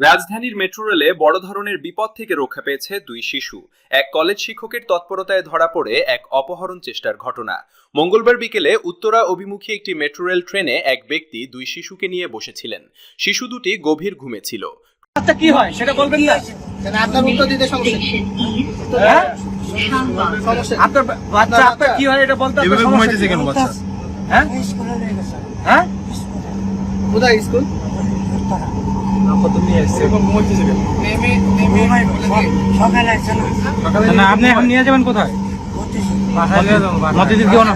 রাজধানীর মেট্রো রেলে বড় ধরনের বিপদ থেকে রক্ষা পেয়েছে দুই শিশু। এক কলেজ শিক্ষকের তৎপরতায় ধরা পড়ে এক অপহরণ চেষ্টার ঘটনা। মঙ্গলবার বিকেলে উত্তরা অভিমুখী একটি মেট্রো রেল ট্রেনে এক ব্যক্তি দুই শিশুকে নিয়ে বসেছিলেন। শিশু দুটি গভীর ঘুমে ছিল। আচ্ছা, কি হয় সেটা বলবেন না? আপনার উত্তর দিতে সমস্যা হ্যাঁ? আপনার বাচ্চা আপনার কি হয় এটা বলতে হবে। এভাবে ঘুমাইতেছে কেন বাচ্চা? হ্যাঁ হ্যাঁ, কোথায় স্কুল? না আপনি এখন নিয়ে যাবেন কোথায়? মতিঝিল কেউ না?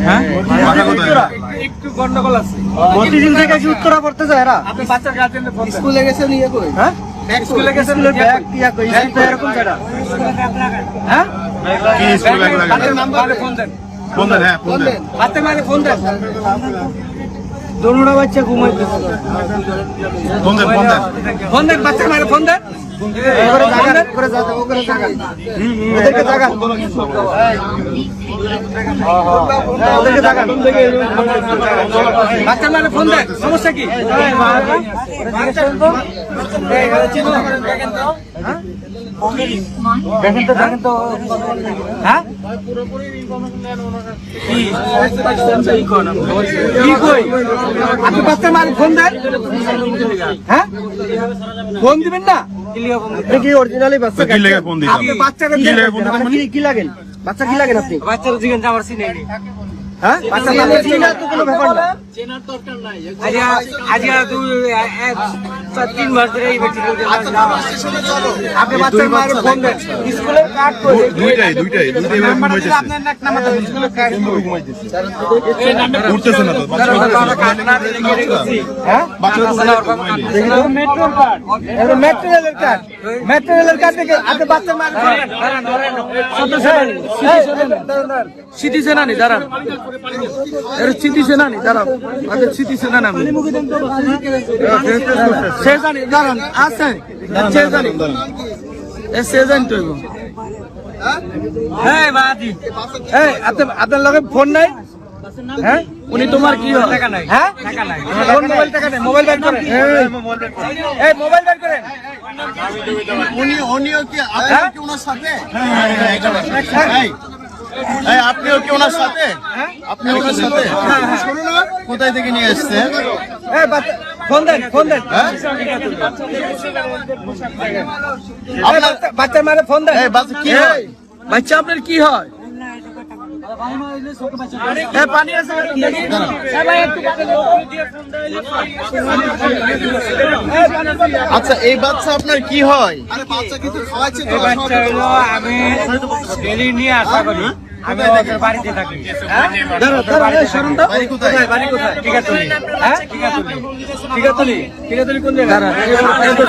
হ্যাঁ, একটু গন্ডগোল আছে। মতিঝিল থেকে কি উত্তরা পড়তে যায় এরা? আপনি বাচ্চার গার্জেনকে ফোন দেন। স্কুলে গেছেন ইয়ে কই? হ্যাঁ, স্কুলে গেছেন ব্যাগ কিয়া কই এরকম জায়গা। হ্যাঁ, কি স্কুল ব্যাগ লাগে? বাচ্চার নাম্বারে ফোন দেন। ফোন দেন, হ্যাঁ ফোন দেন। বাচ্চার মাকে ফোন দেন। দোনোটা বাচ্চা ঘুমাইতেছে। ফোন দেন, ফোন দেন। ফোন দেন, বাচ্চার মাকে ফোন দেন। বাচ্চার মানে ফোন দেন, সমস্যা কি? দেখেন তো হ্যাঁ কি কই আপনি বাচ্চার মানে ফোন দেন। হ্যাঁ, ফোন দিবেন না? কি অরিজিনালি বাচ্চা? কি লেগে ফোন দিতাম? আপনি বাচ্চাকে কি লেগে ফোন দিতাম মানে? কি লাগেন? বাচ্চা কি লাগেন আপনি? বাচ্চার জিজ্ঞেস আমার চিনে নেই। হ্যাঁ, বাচ্চা মানে চিনা তো কোনো ব্যাপার না। তিন মাস ধরে এই ব্যক্তি আপনি বাচ্চার মায়ের ফোন দেন। স্কুলের কার্ড করে দুইটাই এভাবে ঘুমাইতেছে। আপনার নাক নামাতে স্কুলের কার্ড উঠতেছে না তো বাচ্চা। হ্যাঁ, মেট্রোর কার্ড, মেট্রো রেলের কার্ড, মেট্রো রেলের কার্ড থেকে আপনি বাচ্চার মায়ের ফোন দেন। স্মৃতি সেনানি দাঁড়ান, স্মৃতি সেনানি দাঁড়ান, আগে স্মৃতি সেনানি আমি সেজানি দাঁড়ান আছে সেজানি সেজানি তো হ্যাঁ বাদি এই আপনার লগে ফোন নাই? হ্যাঁ, উনি তোমার কি হয়? টাকা নাই। হ্যাঁ, টাকা নাই। কোন মোবাইল? টাকা নাই। মোবাইল বের করেন। এই মোবাইল বের করেন। উনিও কি আপনি কি ওনার সাথে? আপনিও কি ওনার সাথে? আপনি ওনার সাথে? শুনুন না, কোথায় থেকে নিয়ে এসেছেন? এই ফোন দেন, ফোন দেন। বাচ্চার মানে ফোন দেন। বাচ্চা কি হয়? বাচ্চা আপনার কি হয়? পানি আছে? আচ্ছা, এই বাচ্চা আপনার কি হয়? আরে বাচ্চা কিছু খাওয়াচ্ছে তো? বাচ্চা হলো আমি ডেলি নিয়ে আসা করি। আমি ওদের বাড়িতে থাকি। বাড়ি কোথায়? বাড়ি কোথায়? টিকাতলি। হ্যাঁ, টিকাতলি। টিকাতলি, টিকাতলি কোন জায়গা?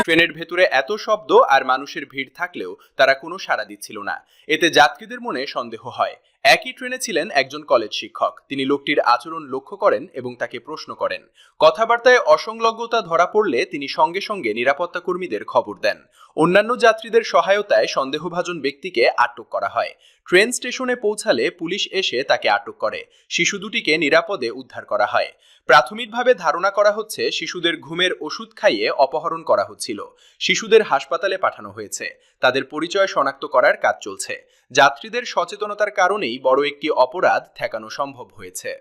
ট্রেনের ভেতরে এত শব্দ আর মানুষের ভিড় থাকলেও তারা কোনো সাড়া দিচ্ছিল না। এতে যাত্রীদের মনে সন্দেহ হয়। একই ট্রেনে ছিলেন একজন কলেজ শিক্ষক। তিনি লোকটির আচরণ লক্ষ্য করেন এবং তাকে প্রশ্ন করেন। কথাবার্তায় অসংলগ্নতা ধরা পড়লে তিনি সঙ্গে সঙ্গে নিরাপত্তা কর্মীদের খবর দেন। অন্যান্য যাত্রীদের সহায়তায় সন্দেহভাজন ব্যক্তিকে আটক করা হয়। ট্রেন স্টেশনে পৌঁছালে পুলিশ এসে তাকে আটক করে। শিশু দুটিকে নিরাপদে উদ্ধার করা হয়। প্রাথমিকভাবে ধারণা করা হচ্ছে শিশুদের ঘুমের ওষুধ খাইয়ে অপহরণ করা হচ্ছিল। শিশুদের হাসপাতালে পাঠানো হয়েছে। তাদের পরিচয় শনাক্ত করার কাজ চলছে। যাত্রীদের সচেতনতার কারণেই বড় একটি অপরাধ ঠেকানো সম্ভব হয়েছে।